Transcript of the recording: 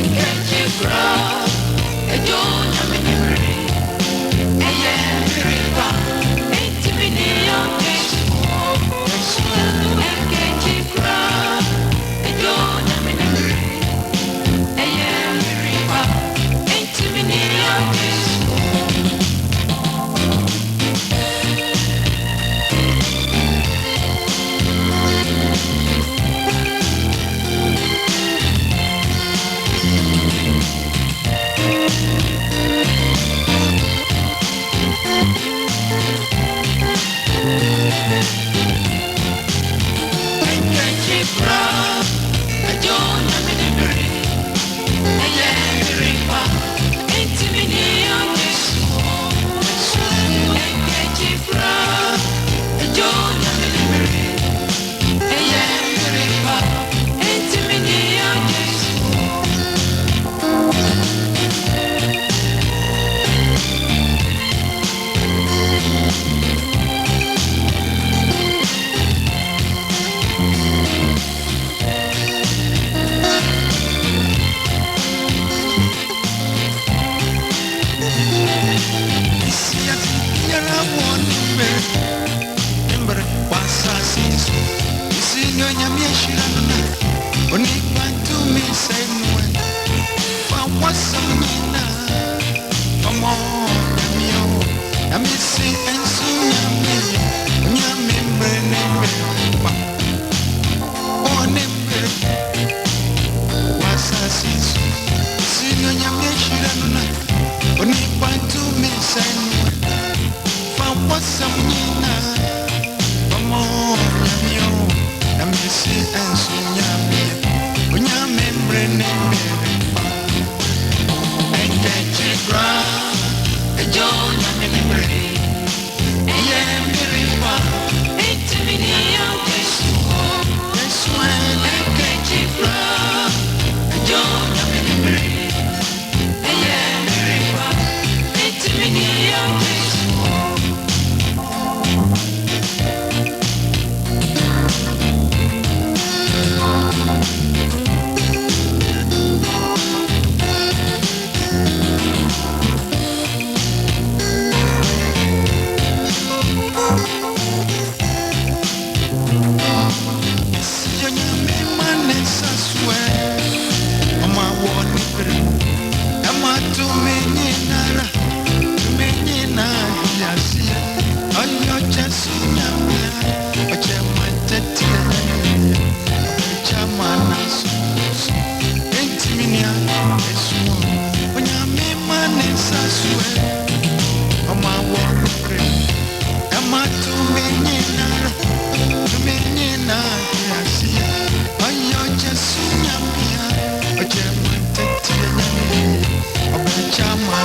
Nkekyire Kwraa, ejo nyame nimre. Eye miriba, intimini yonke. Nkekyire Kwraa, ejo nyame nimre. Eye miriba, intimini yonke. Nkekyire Kwraa, ejo nyame nimre. Eye miriba, intimini yonke. Nkekyire Kwraa, ejo nyame nimre. Eye miriba, intimini yonke. Nkekyire Kwraa, ejo nyame nimre. Eye miriba, intimini yonke. Nkekyire Kwraa, ejo nyame nimre. Eye miriba, intimini yonke. Chama